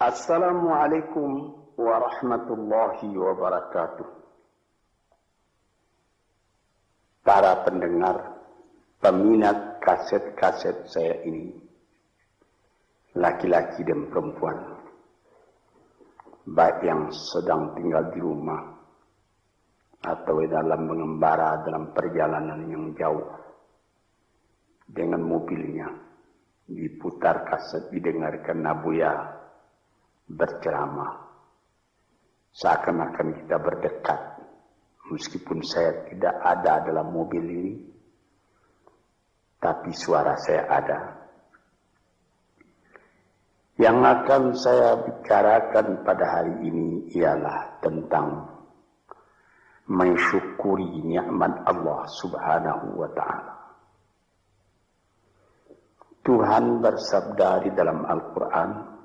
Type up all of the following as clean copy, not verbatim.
Assalamualaikum warahmatullahi wabarakatuh. Para pendengar, peminat kaset-kaset saya ini, laki-laki dan perempuan, baik yang sedang tinggal di rumah atau dalam mengembara dalam perjalanan yang jauh dengan mobilnya, diputar kaset, didengarkan Nabuya berceramah, seakan-akan kita berdekat, meskipun saya tidak ada dalam mobil ini, tapi suara saya ada. Yang akan saya bicarakan pada hari ini ialah tentang mensyukuri nikmat Allah Subhanahu wa ta'ala. Tuhan bersabda di dalam Al-Quran,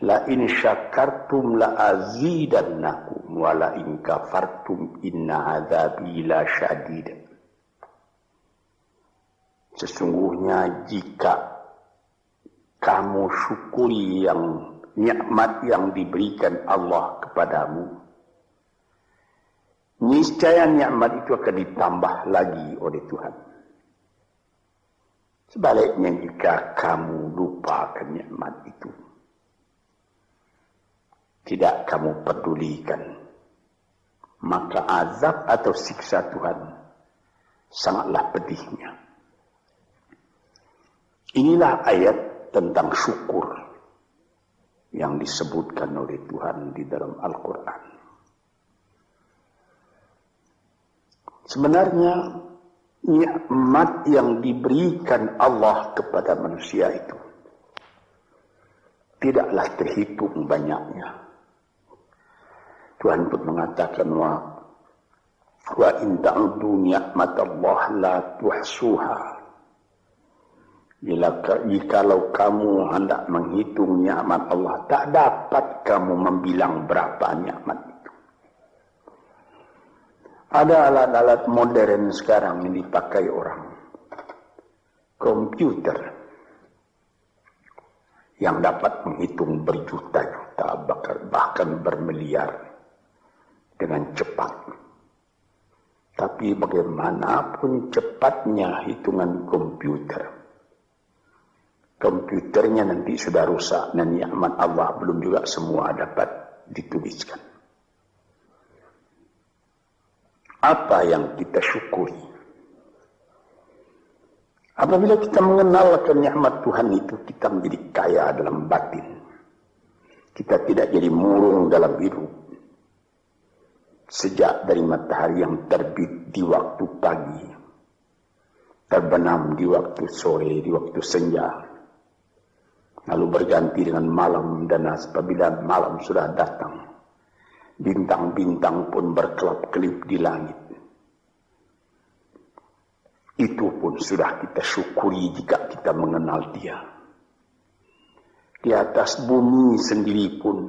la in syakartum la azidannakum wa la in kafartum inna adzabi la syadid. Sesungguhnya jika kamu syukuri yang nikmat yang diberikan Allah kepadamu, niscaya nikmat itu akan ditambah lagi oleh Tuhan. Sebaliknya jika kamu lupakan nikmat itu, tidak kamu pedulikan, maka azab atau siksa Tuhan sangatlah pedihnya. Inilah ayat tentang syukur yang disebutkan oleh Tuhan di dalam Al-Quran. Sebenarnya nikmat yang diberikan Allah kepada manusia itu tidaklah terhitung banyaknya. Tuhan pun mengatakan wa in ta'udu ni'matallah la tuhsuha. Jikalau kamu hendak menghitung nikmat Allah, tak dapat kamu membilang berapa nikmat itu. Ada alat-alat modern sekarang yang dipakai orang, komputer, yang dapat menghitung berjuta-juta, bahkan bermiliar dengan cepat. Tapi bagaimanapun cepatnya hitungan komputernya nanti sudah rusak dan nikmat Allah belum juga semua dapat dituliskan. Apa yang kita syukuri? Apabila kita mengenalkan nikmat Tuhan itu, kita menjadi kaya dalam batin. Kita tidak jadi murung dalam hidup. Sejak dari matahari yang terbit di waktu pagi, terbenam di waktu sore, di waktu senja, lalu berganti dengan malam, dan apabila malam sudah datang, bintang-bintang pun berkelap-kelip di langit. Itu pun sudah kita syukuri jika kita mengenal Dia. Di atas bumi sendiri pun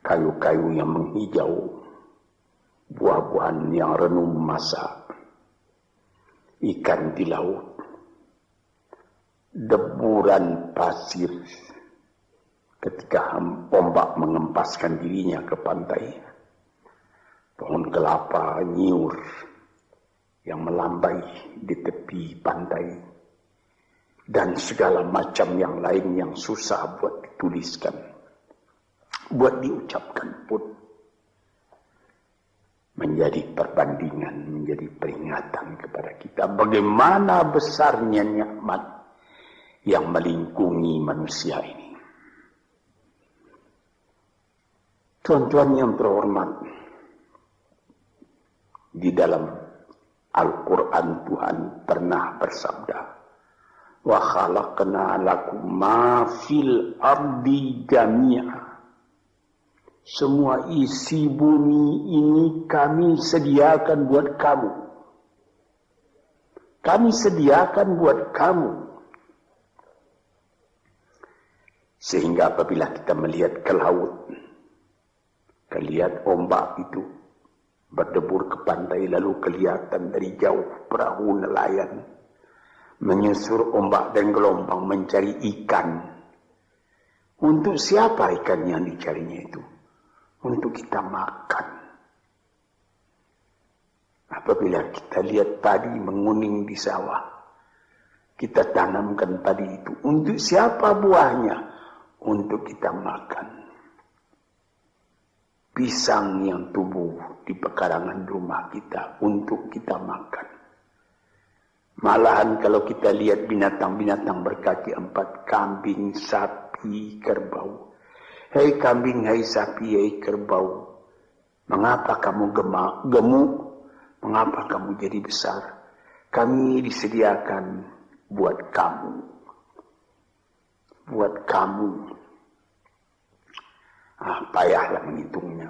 kayu-kayu yang menghijau, buah-buahan yang renum masak, ikan di laut, deburan pasir ketika ombak mengempaskan dirinya ke pantai, pohon kelapa nyiur yang melambai di tepi pantai, dan segala macam yang lain yang susah buat dituliskan, buat diucapkan pun menjadi perbandingan, menjadi peringatan kepada kita bagaimana besarnya nikmat yang melingkungi manusia ini. Tuan-tuan yang terhormat, di dalam Al-Quran Tuhan pernah bersabda, wa khalaqna lakum ma fil ardi jami'a. Semua isi bumi ini kami sediakan buat kamu. Kami sediakan buat kamu. Sehingga apabila kita melihat ke laut, lihat ombak itu berdebur ke pantai, lalu kelihatan dari jauh perahu nelayan menyusur ombak dan gelombang mencari ikan, Untuk siapa ikan yang dicarinya itu? Untuk kita makan. Apabila kita lihat padi menguning di sawah, kita tanamkan padi itu. Untuk siapa buahnya? Untuk kita makan. Pisang yang tumbuh di pekarangan rumah kita untuk kita makan. Malahan kalau kita lihat binatang-binatang berkaki 4, kambing, sapi, kerbau. Hei kambing, hei sapi, hei kerbau, mengapa kamu gemuk? Mengapa kamu jadi besar? Kami disediakan buat kamu. Buat kamu. Payahlah menghitungnya.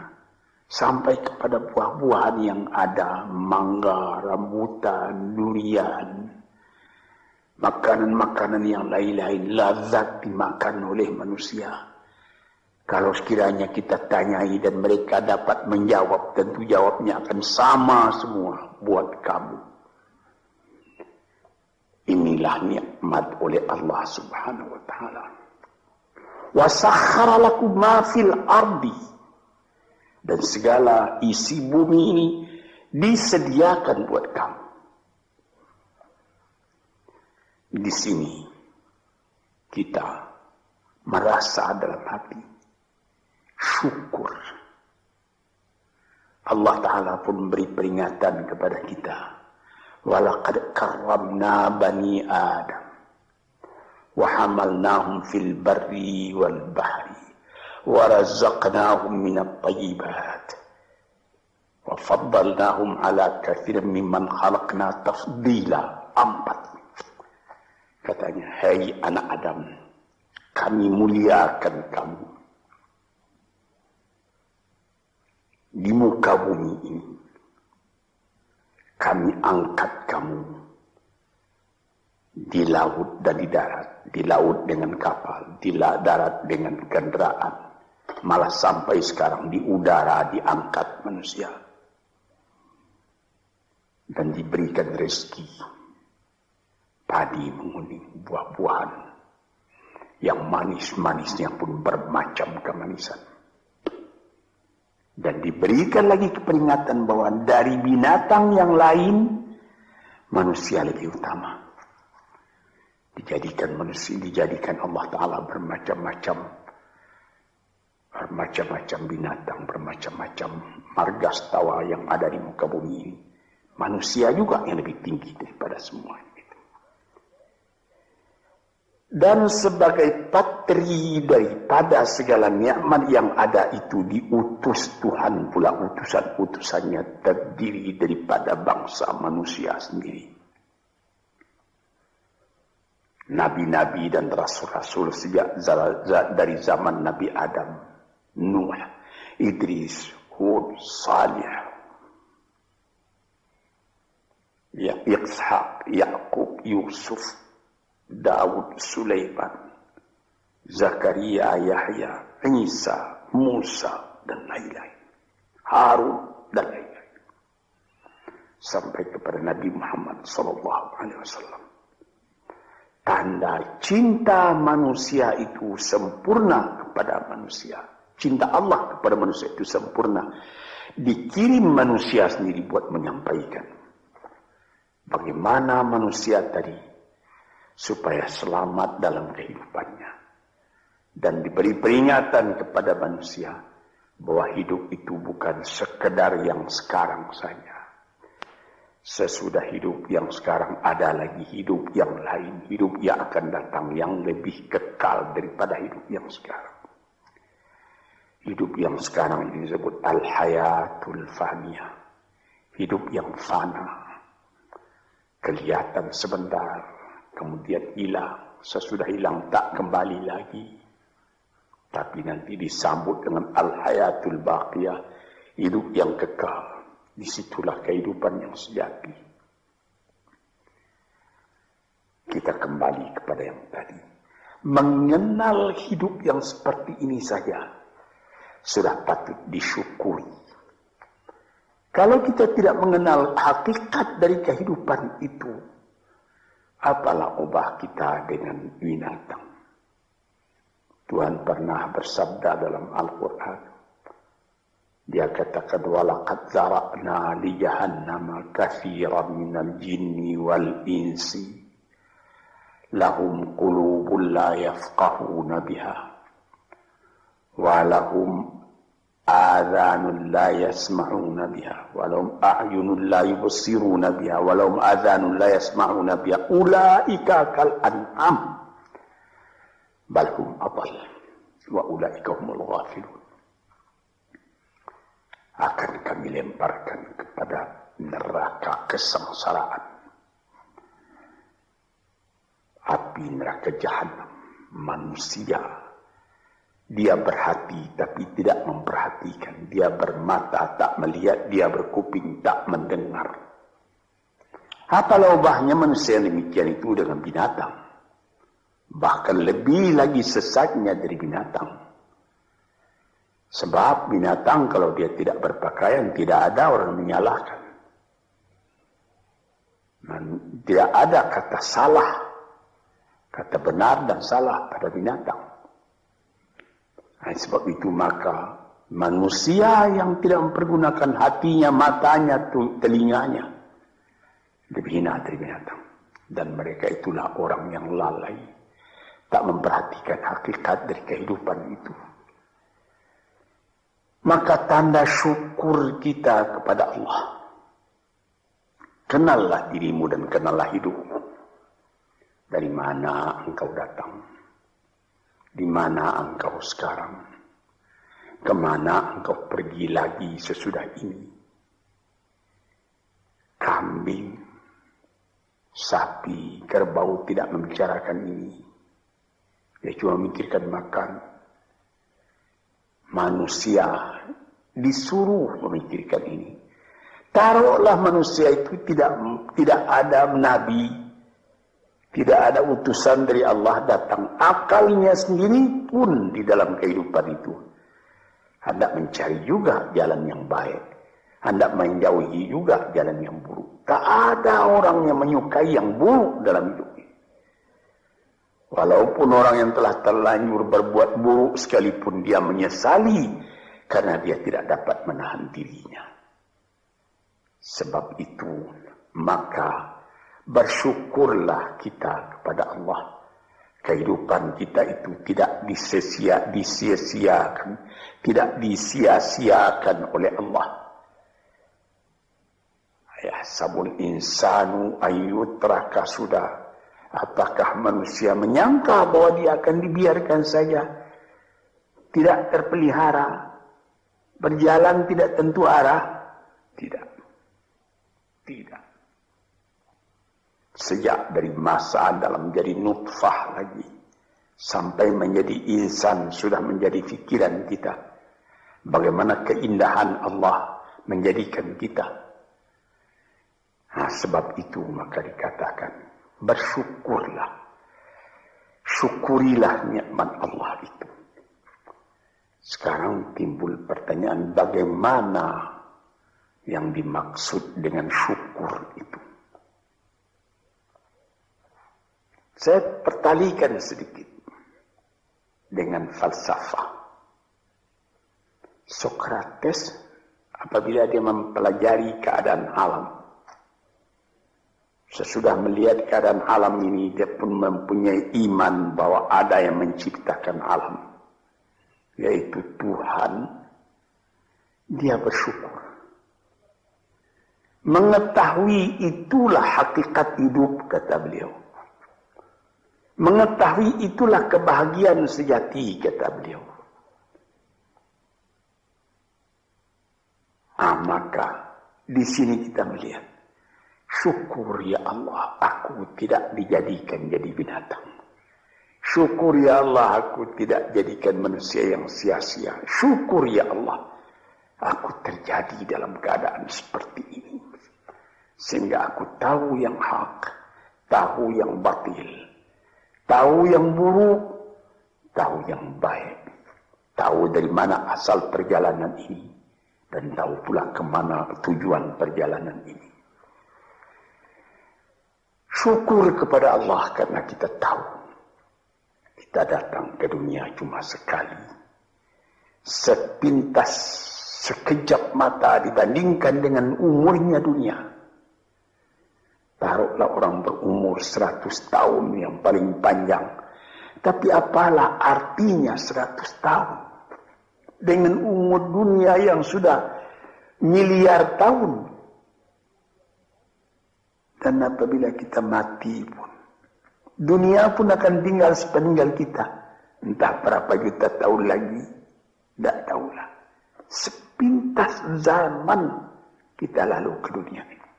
Sampai kepada buah-buahan yang ada, mangga, rambutan, durian, makanan-makanan yang lain-lain, lazat dimakan oleh manusia. Kalau sekiranya kita tanyai dan mereka dapat menjawab, tentu jawabnya akan sama semua buat kamu. Inilah nikmat oleh Allah Subhanahu wa taala. Wa sakhkhara lakum ma fil ardi, dan segala isi bumi ini disediakan buat kamu. Di sini kita merasa dalam hati syukur. Allah Ta'ala pun beri peringatan kepada kita. Walaqad karramna bani Adam wa hamalnahum fil barri wal bahri wa razaqnahum minat tayyibat wa faddalnahum ala kathirin mimman khalaqna tafdila. 4. Katanya, hai anak Adam, kami muliakan kamu di muka bumi ini. Kami angkat kamu di laut dan di darat. Di laut dengan kapal, di darat dengan kendaraan. Malah sampai sekarang di udara diangkat manusia. Dan diberikan rezeki. Padi menguning, buah-buahan. Yang manis-manisnya pun bermacam kemanisan. Dan diberikan lagi peringatan bahwa dari binatang yang lain, manusia lebih utama. Dijadikan Allah Ta'ala bermacam-macam binatang, bermacam-macam margastawa yang ada di muka bumi ini. Manusia juga yang lebih tinggi daripada semuanya. Dan sebagai patri daripada segala nikmat yang ada itu, diutus Tuhan pula, utusan-utusannya terdiri daripada bangsa manusia sendiri. Nabi-nabi dan rasul-rasul sejak dari zaman Nabi Adam, Nuh, Idris, Hud, Salih, Ishaq, Yaqub, Yusuf, Daud, Sulaiman, Zakaria, Yahya, Isa, Musa, dan lain-lain. Harun, dan lain-lain. Sampai kepada Nabi Muhammad SAW. Tanda cinta manusia itu sempurna kepada manusia. Cinta Allah kepada manusia itu sempurna. Dikirim manusia sendiri buat menyampaikan bagaimana manusia tadi supaya selamat dalam kehidupannya. Dan diberi peringatan kepada manusia bahwa hidup itu bukan sekedar yang sekarang saja. Sesudah hidup yang sekarang ada lagi hidup yang lain. Hidup yang akan datang yang lebih kekal daripada hidup yang sekarang. Hidup yang sekarang ini disebut al-hayatul faniyah. Hidup yang fana. Kelihatan sebentar, kemudian hilang. Sesudah hilang tak kembali lagi. Tapi nanti disambut dengan al-hayatul baqiyah. Hidup yang kekal. Disitulah kehidupan yang sejati. Kita kembali kepada yang tadi. Mengenal hidup yang seperti ini saja sudah patut disyukuri. Kalau kita tidak mengenal hakikat dari kehidupan itu, apalah ubah kita dengan binatang? Tuhan pernah bersabda dalam Al-Quran. Dia katakan, walaqad zara'na li jahannama katsiran minal jinni wal insi lahum qulubun la yafqahuna biha wa lahum adhanun la yasma'una biha wa lahum a'yunun la yubsiruna biha wa lahum adhanun la yasma'una biha ulaika kal an'am bal hum adall wa ulaika humul ghafilun. Akan kami lemparkan kepada neraka kesengsaraan, api neraka jahanam. Manusia, dia berhati tapi tidak memperhatikan, dia bermata tak melihat, dia berkuping tak mendengar. Apalah ubahnya manusia yang demikian itu dengan binatang, bahkan lebih lagi sesatnya dari binatang. Sebab binatang kalau dia tidak berpakaian, tidak ada orang menyalahkan. Tidak ada kata salah, kata benar dan salah pada binatang. Sebab itu maka manusia yang tidak mempergunakan hatinya, matanya, telinganya, lebih hina dari binatang. Dan mereka itulah orang yang lalai, tak memperhatikan hakikat dari kehidupan itu. Maka tanda syukur kita kepada Allah, kenallah dirimu dan kenallah hidupmu. Dari mana engkau datang? Di mana engkau sekarang? Kemana engkau pergi lagi sesudah ini? Kambing, sapi, kerbau tidak membicarakan ini. Dia cuma memikirkan makan. Manusia disuruh memikirkan ini. Taruhlah manusia itu tidak ada nabi, tidak ada utusan dari Allah datang. Akalnya sendiri pun di dalam kehidupan itu hendak mencari juga jalan yang baik, hendak menjauhi juga jalan yang buruk. Tak ada orang yang menyukai yang buruk dalam hidup. Walaupun orang yang telah terlanjur berbuat buruk sekalipun dia menyesali karena dia tidak dapat menahan dirinya. Sebab itu maka bersyukurlah kita kepada Allah. Kehidupan kita itu tidak disia-siakan, tidak disia-siakan oleh Allah. Ya sabul insanu ayyutraka sudah. Apakah manusia menyangka bahwa dia akan dibiarkan saja, tidak terpelihara, berjalan tidak tentu arah? Tidak. Sejak dari masa dalam menjadi nutfah lagi, sampai menjadi insan sudah menjadi fikiran kita. Bagaimana keindahan Allah menjadikan kita. Sebab itu maka dikatakan, bersyukurlah, syukurilah nikmat Allah itu. Sekarang timbul pertanyaan, bagaimana yang dimaksud dengan syukur itu? Saya pertalikan sedikit dengan falsafah. Sokrates apabila dia mempelajari keadaan alam, sesudah melihat keadaan alam ini, dia pun mempunyai iman bahwa ada yang menciptakan alam, yaitu Tuhan. Dia bersyukur. Mengetahui itulah hakikat hidup, kata beliau. Mengetahui itulah kebahagiaan sejati, kata beliau. Maka di sini kita melihat, syukur ya Allah, aku tidak dijadikan jadi binatang. Syukur ya Allah, aku tidak jadikan manusia yang sia-sia. Syukur ya Allah, aku terjadi dalam keadaan seperti ini. Sehingga aku tahu yang hak, tahu yang batil, tahu yang buruk, tahu yang baik. Tahu dari mana asal perjalanan ini, dan tahu pula kemana tujuan perjalanan ini. Syukur kepada Allah karena kita tahu Kita datang ke dunia cuma sekali. Sepintas, sekejap mata dibandingkan dengan umurnya dunia. Taruhlah orang berumur 100 tahun yang paling panjang. Tapi apalah artinya 100 tahun? Dengan umur dunia yang sudah miliar tahun. Dan apabila kita mati pun, dunia pun akan tinggal sepeninggal kita. Entah berapa juta tahun lagi, tidak tahulah. Sepintas zaman kita lalu ke dunia ini.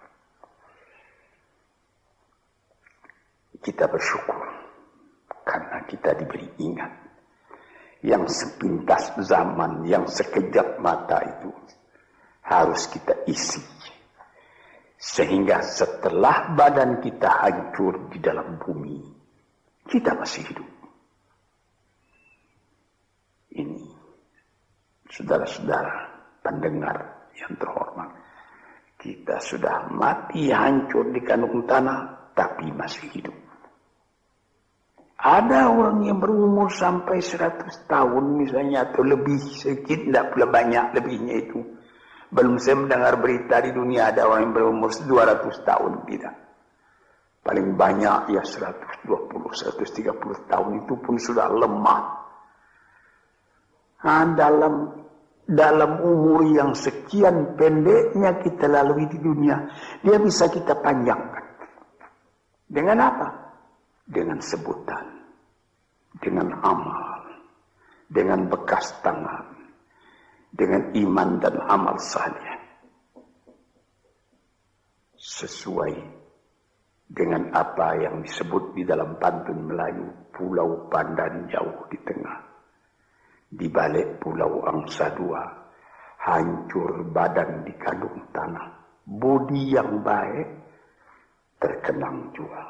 Kita bersyukur karena kita diberi ingat. Yang sepintas zaman, yang sekejap mata itu harus kita isi. Sehingga setelah badan kita hancur di dalam bumi, kita masih hidup. Ini, saudara-saudara pendengar yang terhormat, kita sudah mati hancur di kandung tanah, tapi masih hidup. Ada orang yang berumur sampai 100 tahun misalnya, atau lebih sedikit, tidak pula banyak lebihnya itu. Belum saya mendengar berita di dunia ada orang yang berumur 200 tahun, tidak. Paling banyak ya 120, 130 tahun, itu pun sudah lemah. Nah, dalam umur yang sekian pendeknya kita lalui di dunia, dia bisa kita panjangkan. Dengan apa? Dengan sebutan, dengan amal, dengan bekas tangan, dengan iman dan amal saleh. Sesuai dengan apa yang disebut di dalam pantun Melayu, Pulau Pandan jauh di tengah. Di balik pulau angsa dua, hancur badan di kandung tanah. Budi yang baik terkenang jua.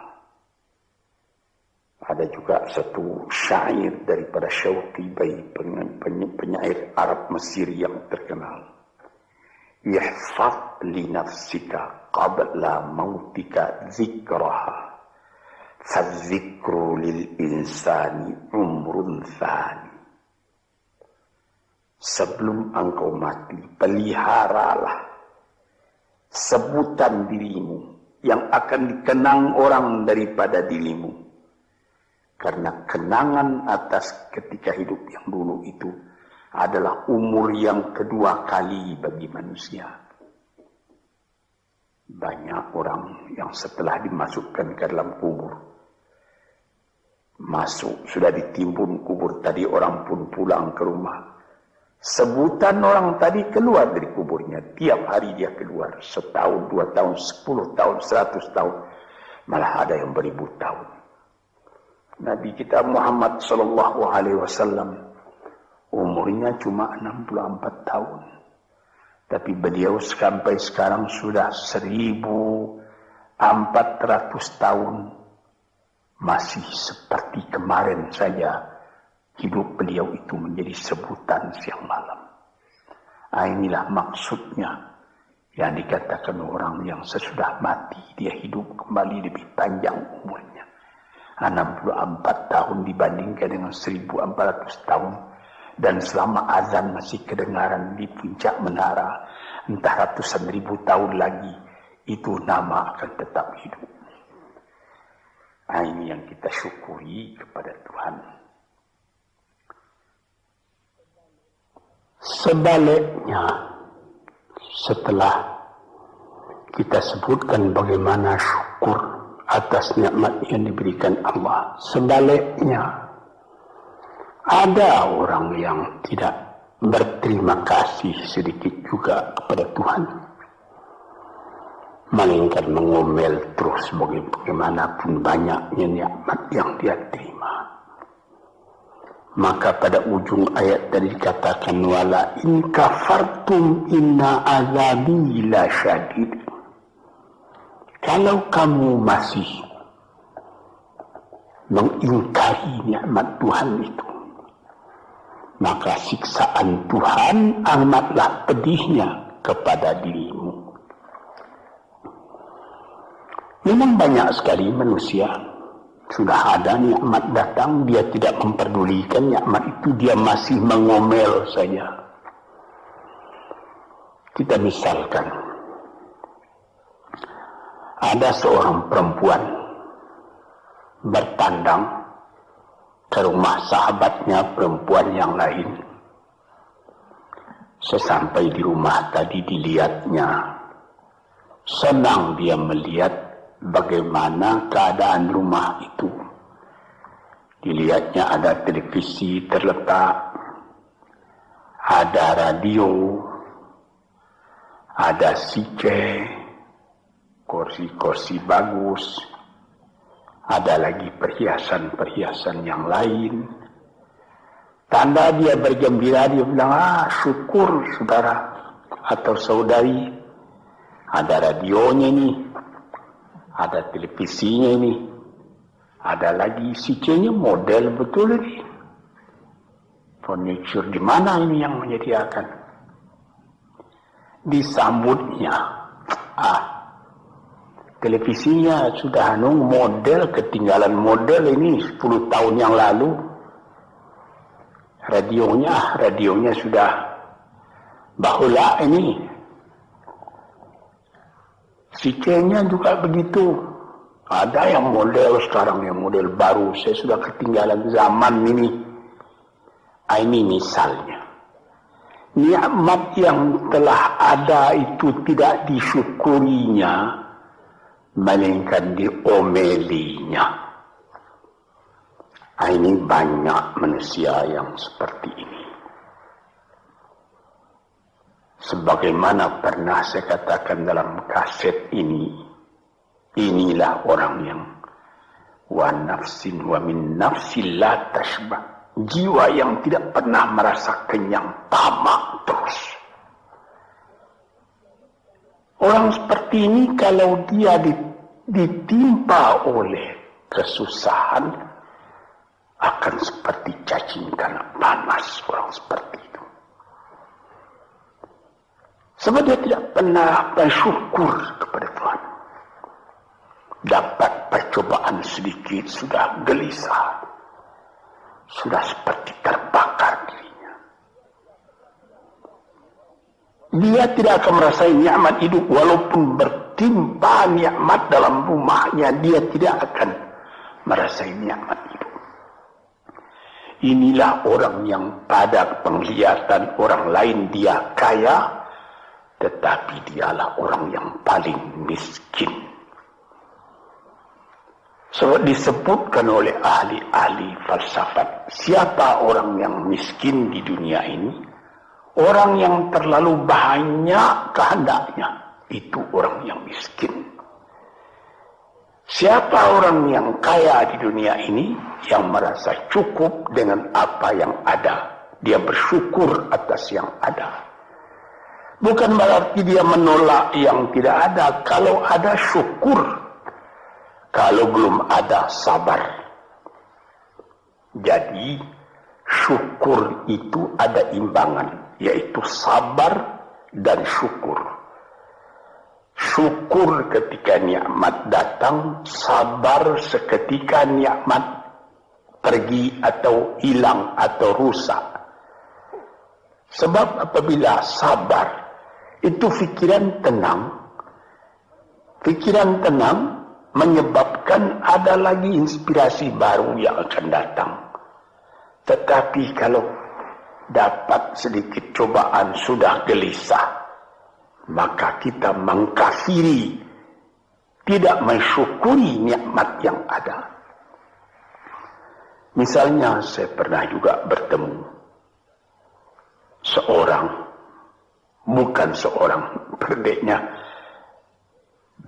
Ada juga satu syair daripada Syauqi penyair Arab Mesir yang terkenal. Ihfaz li nafsika qabla mautika zikraha, fadzikru lil insani umrun thani. Sebelum engkau mati, peliharalah sebutan dirimu yang akan dikenang orang daripada dirimu. Karena kenangan atas ketika hidup yang dulu itu adalah umur yang kedua kali bagi manusia. Banyak orang yang setelah dimasukkan ke dalam kubur, masuk, sudah ditimbun kubur tadi, orang pun pulang ke rumah. Sebutan orang tadi keluar dari kuburnya. Tiap hari dia keluar. 1 tahun, 2 tahun, 10 tahun, 100 tahun. Malah ada yang beribu tahun. Nabi kita Muhammad SAW umurnya cuma 64 tahun. Tapi beliau sampai sekarang sudah 1400 tahun. Masih seperti kemarin saja. Hidup beliau itu menjadi sebutan siang malam. Inilah maksudnya yang dikatakan orang yang sesudah mati, dia hidup kembali lebih panjang umurnya. 64 tahun dibandingkan dengan 1400 tahun. Dan selama azan masih kedengaran di puncak menara, entah ratusan ribu tahun lagi, itu nama akan tetap hidup. Ini yang kita syukuri kepada Tuhan. Sebaliknya, setelah kita sebutkan bagaimana syukur atas nikmat yang diberikan Allah, sebaliknya ada orang yang tidak berterima kasih sedikit juga kepada Tuhan, melainkan mengomel terus bagaimanapun banyaknya nikmat yang dia terima. Maka pada ujung ayat tadi dikatakan, wala in kafartum inna azabi la syadid. Kalau kamu masih mengingkari nikmat Tuhan itu, maka siksaan Tuhan amatlah pedihnya kepada dirimu. Memang banyak sekali manusia Sudah ada nikmat datang, dia tidak memperdulikan nikmat itu, dia masih mengomel saja. Kita misalkan, ada seorang perempuan bertandang ke rumah sahabatnya perempuan yang lain. Sesampai di rumah tadi dilihatnya, senang dia melihat bagaimana keadaan rumah itu. Dilihatnya ada televisi terletak, ada radio, ada CC, kursi-kursi bagus, ada lagi perhiasan-perhiasan yang lain. Tanda dia bergembira, dia bilang, syukur saudara atau saudari, ada radionya ini, ada televisinya ini, ada lagi CC-nya, model betul ini. Furniture di mana ini yang menyediakan? Disambutnya, televisinya sudah model, ketinggalan model ini 10 tahun yang lalu. Radionya sudah bahula ini. CC-nya juga begitu. Ada yang model sekarang, yang model baru. Saya sudah ketinggalan zaman ini. Ini misalnya. Nikmat yang telah ada itu tidak disyukurinya, melainkan diomelinya. Ini banyak manusia yang seperti ini. Sebagaimana pernah saya katakan dalam kaset ini, inilah orang yang wa nafsin wa min nafsin la tashba, jiwa yang tidak pernah merasa kenyang, tamak terus. Orang seperti ini kalau dia ditimpa oleh kesusahan, akan seperti cacing tanah panas orang seperti itu. Sebab dia tidak pernah bersyukur kepada Tuhan. Dapat percobaan sedikit sudah gelisah, sudah seperti terbakar dirinya. Dia tidak akan merasakan nikmat hidup walaupun bertimpa nikmat dalam rumahnya, dia tidak akan merasakan nikmat hidup. Inilah orang yang pada penglihatan orang lain dia kaya, tetapi dialah orang yang paling miskin. Sebab disebutkan oleh ahli-ahli falsafat, siapa orang yang miskin di dunia ini? Orang yang terlalu banyak kehendaknya, itu orang yang miskin. Siapa orang yang kaya di dunia ini, yang merasa cukup dengan apa yang ada, dia bersyukur atas yang ada. Bukan berarti dia menolak yang tidak ada. Kalau ada, syukur. Kalau belum ada, sabar. Jadi, syukur itu ada imbangan, yaitu sabar dan syukur. Syukur ketika nikmat datang, sabar seketika nikmat pergi atau hilang atau rusak. Sebab apabila sabar, itu pikiran tenang. Pikiran tenang menyebabkan ada lagi inspirasi baru yang akan datang. Tetapi kalau dapat sedikit cobaan sudah gelisah, maka kita mengkafiri, tidak mensyukuri nikmat yang ada. Misalnya saya pernah juga bertemu seorang, bukan seorang, berdeknya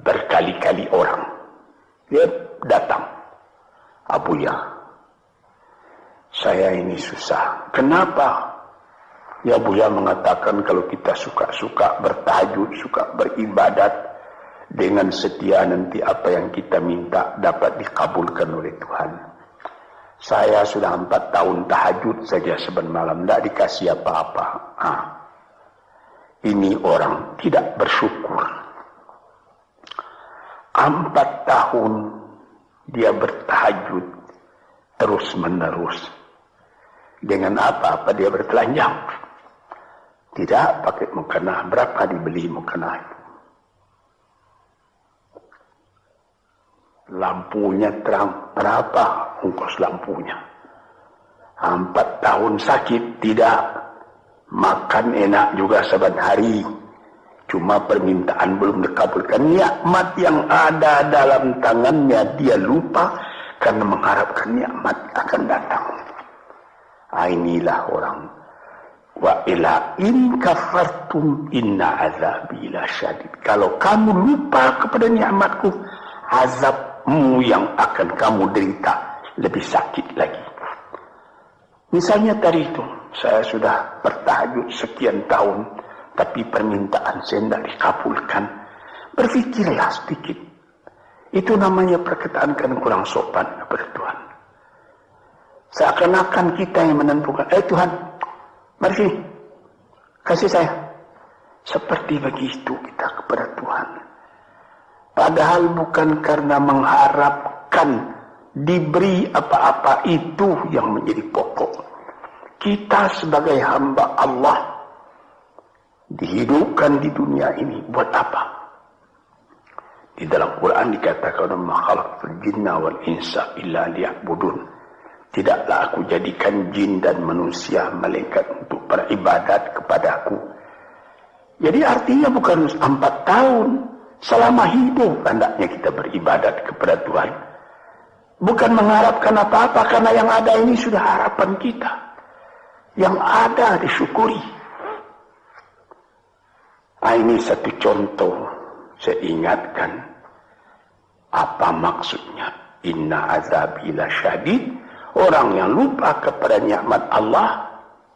berkali-kali orang. Dia datang, Abuya, saya ini susah. Kenapa? Ya Buya mengatakan kalau kita suka-suka bertahajud, suka beribadat dengan setia, nanti apa yang kita minta dapat dikabulkan oleh Tuhan. Saya sudah 4 tahun tahajud saja saban malam, tidak dikasih apa-apa. Ini orang tidak bersyukur. 4 tahun dia bertahajud terus menerus. Dengan apa-apa dia bertelanjang. Tidak pakai mukena. Berapa dibeli mukena itu? Lampunya terang. Berapa ongkos lampunya? 4 tahun sakit. Tidak. Makan enak juga saban hari. Cuma permintaan belum dikabulkan. Nikmat yang ada dalam tangannya dia lupa karena mengharapkan nikmat akan datang. Inilah orang. Wa ila in kafartum inna azabi lasyadid. Kalau kamu lupa kepada nikmatku, azabmu yang akan kamu derita lebih sakit lagi. Misalnya tadi itu, saya sudah bertahajud sekian tahun, tapi permintaan saya tidak dikabulkan. Berfikirlah sedikit. Itu namanya perkataan kan kurang sopan kepada Tuhan. Seakan-akan kita yang menentukan. Tuhan, mari sini, kasih saya. Seperti begitu kita kepada Tuhan. Padahal bukan karena mengharapkan diberi apa-apa itu yang menjadi pokok. Kita sebagai hamba Allah dihidupkan di dunia ini buat apa? Di dalam Quran dikatakan ma khalaqtul jinna wal insa illa liya'budun. Tidaklah aku jadikan jin dan manusia malaikat untuk beribadat kepadaku. Jadi artinya bukan 4 tahun. Selama hidup hendaknya kita beribadat kepada Tuhan. Bukan mengharapkan apa-apa karena yang ada ini sudah harapan kita. Yang ada disyukuri. Ini satu contoh. Saya ingatkan. Apa maksudnya? Inna azabi lasyadid. Orang yang lupa kepada nikmat Allah,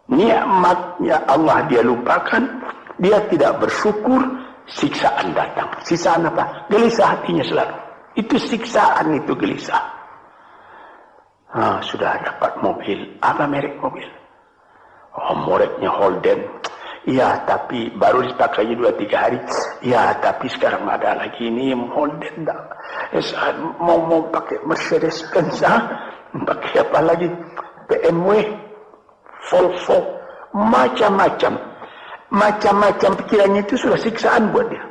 nikmatnya Allah dia lupakan, dia tidak bersyukur, siksaan datang. Siksaan apa? Gelisah hatinya selalu. Itu siksaan, itu gelisah. Sudah dapat mobil. Apa merek mobil? Mereknya Holden. Ya, tapi baru dipakainya 2-3 hari. Ya, tapi sekarang ada lagi ini Holden. Mau pakai Mercedes Benz. Pakai apa lagi? BMW, Volvo, macam-macam. Macam-macam pikirannya itu sudah siksaan buat dia.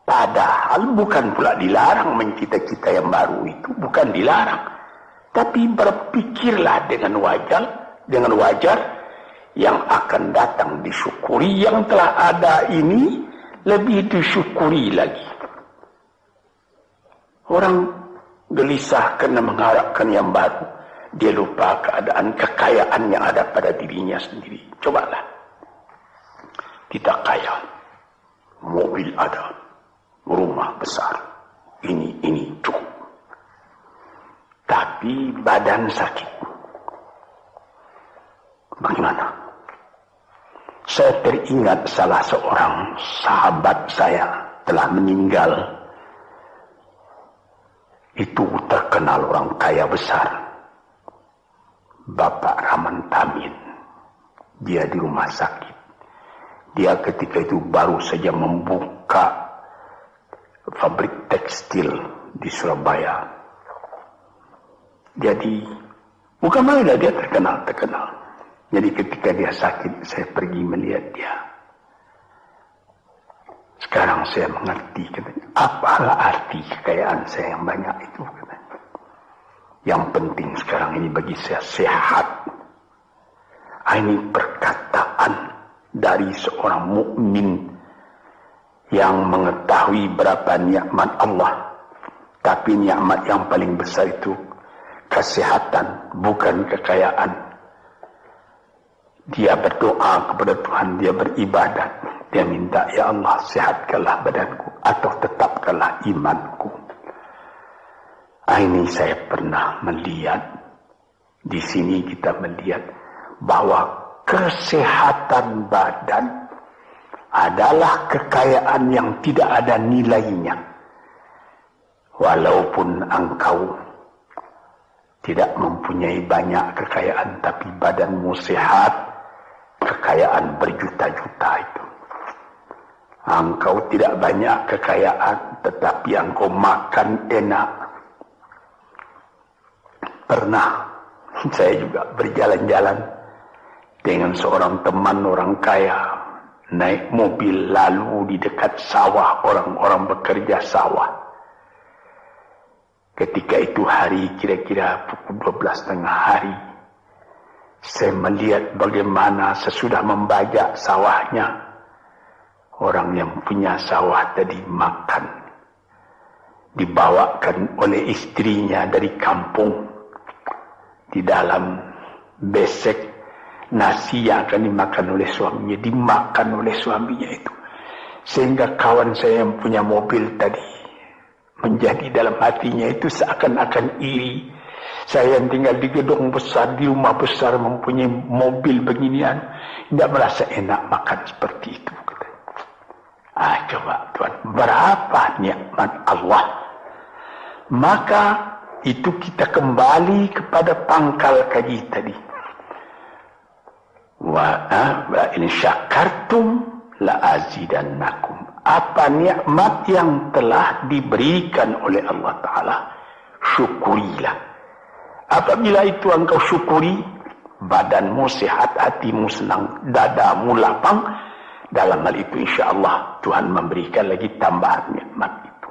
Padahal bukan pula dilarang mencita-cita yang baru itu. Bukan dilarang. Tapi berpikirlah dengan wajar yang akan datang disyukuri. Yang telah ada ini lebih disyukuri lagi. Orang gelisah karena mengharapkan yang baru. Dia lupa keadaan kekayaan yang ada pada dirinya sendiri. Cobalah. Kita kaya. Mobil ada. Rumah besar. Ini cukup. Tapi badan sakit. Bagaimana? Saya teringat salah seorang sahabat saya telah meninggal. Itu terkenal orang kaya besar. Bapak Rahman Tamin. Dia di rumah sakit. Dia ketika itu baru saja membuka pabrik tekstil di Surabaya. Jadi, bukan main dia terkenal. Jadi ketika dia sakit, saya pergi melihat dia. Sekarang saya mengerti, katanya, apalah arti kekayaan saya yang banyak itu, katanya. Yang penting sekarang ini bagi saya sehat. Ini perkataan dari seorang mukmin yang mengetahui berapa nikmat Allah. Tapi nikmat yang paling besar itu kesehatan, bukan kekayaan. Dia berdoa kepada Tuhan, dia beribadat. Dia minta, ya Allah, sehatkanlah badanku atau tetapkanlah imanku. Ini saya pernah melihat. Di sini kita melihat bahwa kesehatan badan adalah kekayaan yang tidak ada nilainya. Walaupun engkau tidak mempunyai banyak kekayaan, tapi badanmu sehat, kekayaan berjuta-juta itu. Engkau tidak banyak kekayaan, tetapi engkau makan enak. Pernah saya juga berjalan-jalan dengan seorang teman orang kaya, naik mobil lalu di dekat sawah, orang-orang bekerja sawah. Ketika itu hari kira-kira pukul 12.30 hari, saya melihat bagaimana sesudah membajak sawahnya, orang yang punya sawah tadi makan, dibawakan oleh istrinya dari kampung di dalam besek nasi yang akan dimakan oleh suaminya, dimakan oleh suaminya itu. Sehingga kawan saya yang punya mobil tadi menjadi dalam hatinya itu seakan-akan iri. Saya yang tinggal di gedung besar, di rumah besar, mempunyai mobil beginian, tidak merasa enak makan seperti itu. Coba Tuhan, berapa nikmat Allah. Maka itu kita kembali kepada pangkal kaji tadi. Wa in syakartum la azidannakum. Apa nikmat yang telah diberikan oleh Allah Ta'ala, syukurilah. Apabila itu engkau syukuri, badanmu sehat, hatimu senang, dadamu lapang, dalam hal itu insyaAllah Tuhan memberikan lagi tambahan nikmat itu.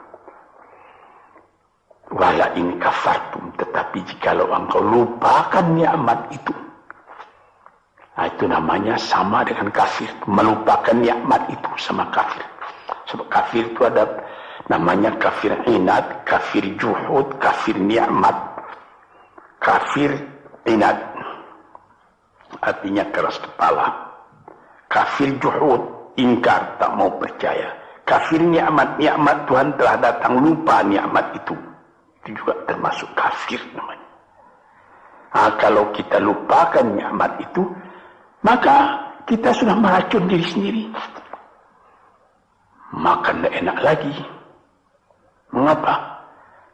Wala in kafartum, tetapi jikalau engkau lupakan nikmat itu, itu namanya sama dengan kafir. Melupakan nikmat itu sama kafir. Sebab kafir itu ada namanya kafir inad, kafir juhud, kafir nikmat. Kafir inad artinya keras kepala. Kafir juhud, ingkar, tak mau percaya. Kafir nikmat, nikmat Tuhan telah datang, lupa nikmat itu. Itu juga termasuk kafir namanya. Kalau kita lupakan nikmat itu, maka kita sudah meracun diri sendiri. Makan tidak enak lagi. Mengapa?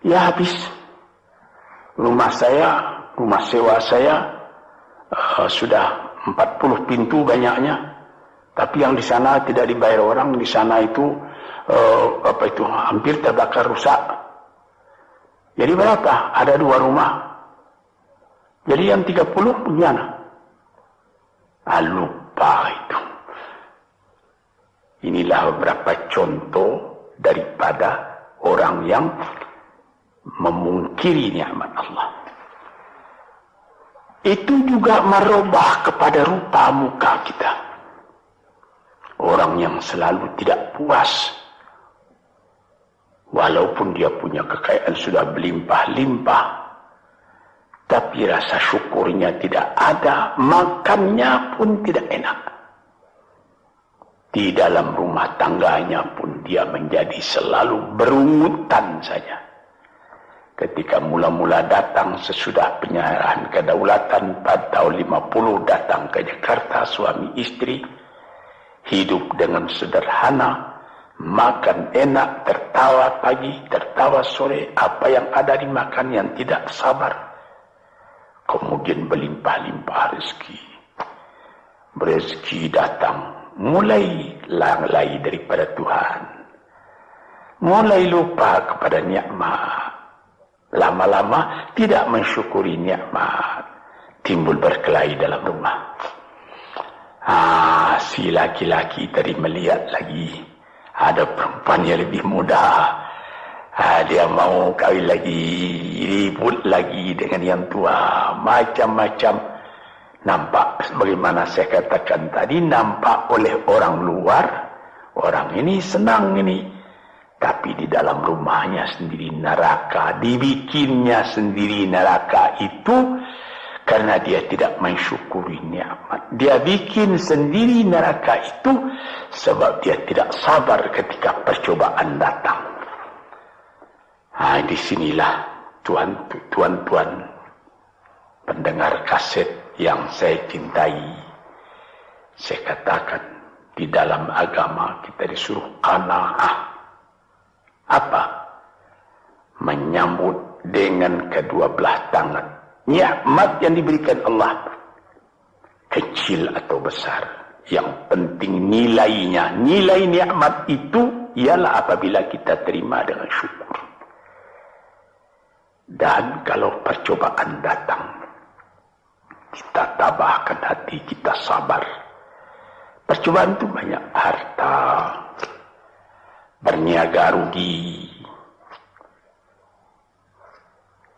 Ya habis. Rumah sewa saya sudah 40 pintu banyaknya. Tapi yang di sana tidak dibayar orang. Di sana itu hampir terbakar rusak. Jadi berapa? Ada 2 rumah. Jadi yang 30 bagaimana? Lupa itu. Inilah beberapa contoh daripada orang yang memungkiri nikmat Allah. Itu juga merubah kepada rupa muka kita. Orang yang selalu tidak puas, walaupun dia punya kekayaan sudah berlimpah-limpah, tapi rasa syukurnya tidak ada, makannya pun tidak enak. Di dalam rumah tangganya pun dia menjadi selalu berungutan saja. Ketika mula-mula datang sesudah penyerahan kedaulatan pada tahun 50 datang ke Jakarta, suami istri hidup dengan sederhana, makan enak, tertawa pagi, tertawa sore, apa yang ada dimakan yang tidak sabar. Kemudian berlimpah-limpah rezeki. Rezeki datang, mulai lalai daripada Tuhan. Mulai lupa kepada nikmat. Lama-lama tidak mensyukuri nikmat. Timbul berkelahi dalam rumah. Si laki-laki tadi melihat lagi ada perempuan yang lebih muda. Dia mau kahwin lagi, ribut lagi dengan yang tua, macam-macam. Nampak sebagaimana saya katakan tadi, nampak oleh orang luar, orang ini senang ini. Tapi di dalam rumahnya sendiri neraka, dibikinnya sendiri neraka itu karena dia tidak mensyukuri nikmat. Dia bikin sendiri neraka itu sebab dia tidak sabar ketika percobaan datang. Disinilah tuan-tuan pendengar kaset yang saya cintai. Saya katakan di dalam agama kita disuruh qanaah. Apa? Menyambut dengan kedua belah tangan nikmat yang diberikan Allah, kecil atau besar. Yang penting nilainya. Nilai nikmat itu ialah apabila kita terima dengan syukur. Dan kalau percobaan datang, kita tabahkan hati, kita sabar. Percobaan itu banyak. Harta, berniaga rugi,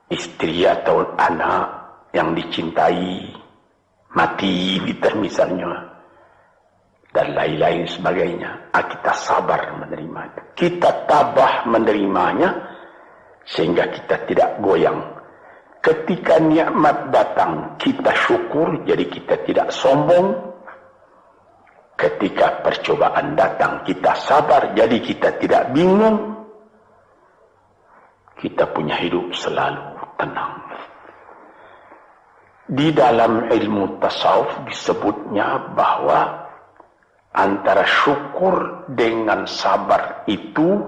istri atau anak yang dicintai mati misalnya, dan lain-lain sebagainya. Kita sabar menerima itu. Kita tabah menerimanya sehingga kita tidak goyang. Ketika nikmat datang, kita syukur, jadi kita tidak sombong. Ketika percobaan datang, kita sabar, jadi kita tidak bingung. Kita punya hidup selalu tenang. Di dalam ilmu tasawuf disebutnya bahwa antara syukur dengan sabar itu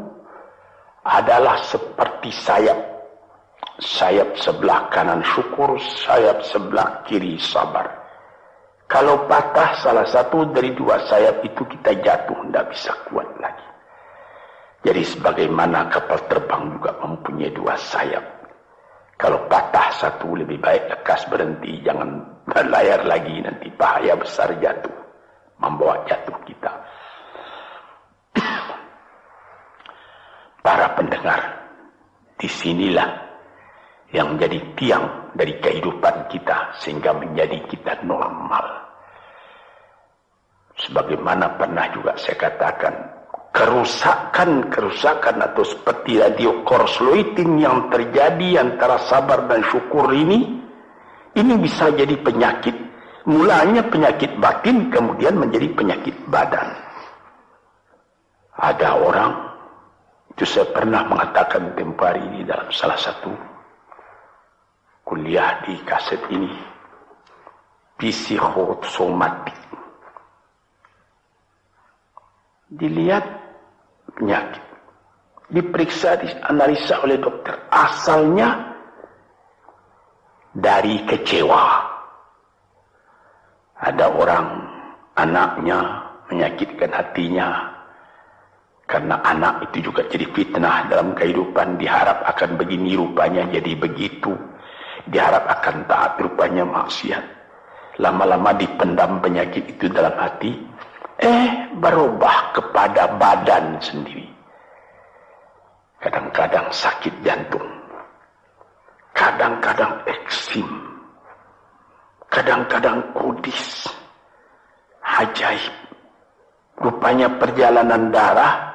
adalah seperti sayap. Sayap sebelah kanan syukur, sayap sebelah kiri sabar. Kalau patah salah satu dari dua sayap itu, kita jatuh, tidak bisa kuat lagi. Jadi sebagaimana kapal terbang juga mempunyai dua sayap. Kalau patah satu, lebih baik lekas berhenti, jangan berlayar lagi, nanti bahaya besar jatuh, membawa jatuh kita. Para pendengar, disinilah yang menjadi tiang dari kehidupan kita sehingga menjadi kita normal. Sebagaimana pernah juga saya katakan, kerusakan atau seperti radio korsloitin yang terjadi antara sabar dan syukur ini bisa jadi penyakit. Mulanya penyakit batin, kemudian menjadi penyakit badan. Ada orang, itu saya pernah mengatakan tempoh hari ini dalam salah satu kuliah di kaset ini, psikosomatik. Dilihat penyakit, diperiksa, dianalisa oleh dokter. Asalnya dari kecewa. Ada orang, anaknya menyakitkan hatinya, karena anak itu juga jadi fitnah dalam kehidupan. Diharap akan begini, rupanya jadi begitu. Diharap akan taat, rupanya maksiat. Lama-lama dipendam penyakit itu dalam hati, berubah kepada badan sendiri. Kadang-kadang sakit jantung, kadang-kadang eksim, kadang-kadang kudis. Ajaib. Rupanya perjalanan darah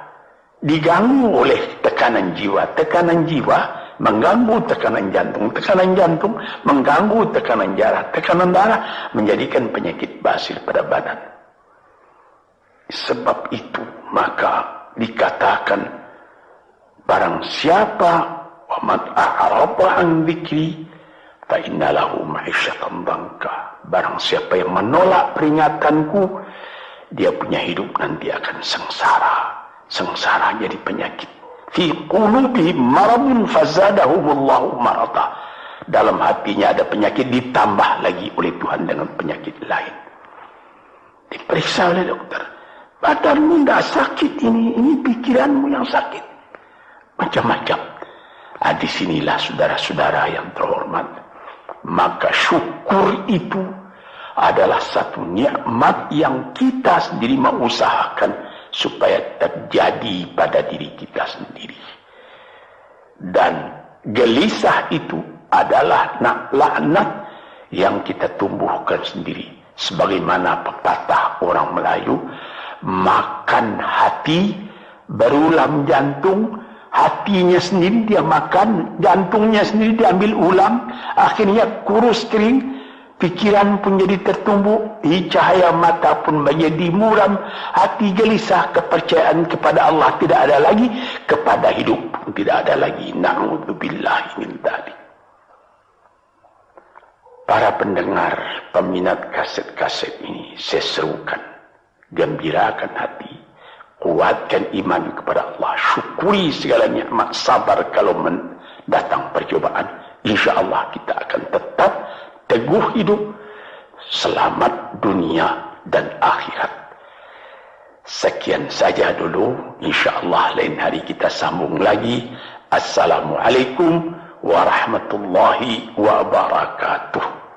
diganggu oleh tekanan jiwa. Tekanan jiwa mengganggu tekanan jantung. Tekanan jantung mengganggu tekanan darah. Tekanan darah menjadikan penyakit basil pada badan. Sebab itu maka dikatakan, barang siapa wa man a'rada an dzikri fa inna lahu ma'isyatan dhanka. Barang siapa yang menolak peringatanku, dia punya hidup nanti akan sengsara. Sengsara jadi penyakit. Fi qulubihim maradun fazadahumullahu marada. Dalam hatinya ada penyakit, ditambah lagi oleh Tuhan dengan penyakit lain. Diperiksa oleh dokter. Badanmu tidak sakit ini pikiranmu yang sakit. Macam-macam. Disinilah saudara-saudara yang terhormat. Maka syukur itu adalah satu nikmat yang kita sendiri mengusahakan supaya terjadi pada diri kita sendiri. Dan gelisah itu adalah laknat yang kita tumbuhkan sendiri. Sebagaimana pepatah orang Melayu, makan hati, berulam jantung. Hatinya sendiri dia makan, jantungnya sendiri diambil ulam, akhirnya kurus kering, pikiran pun jadi tertumbuk, cahaya mata pun menjadi muram, hati gelisah, kepercayaan kepada Allah tidak ada lagi, kepada hidup pun tidak ada lagi. Na'udzubillahi min dzalik. Para pendengar, peminat kaset-kaset ini, saya serukan, gembirakan hati, kuatkan iman kepada Allah, syukuri segala nikmat, sabar kalau datang percobaan. Insya Allah kita akan tetap teguh hidup, selamat dunia dan akhirat. Sekian saja dulu, insyaallah lain hari kita sambung lagi. Assalamualaikum warahmatullahi wabarakatuh.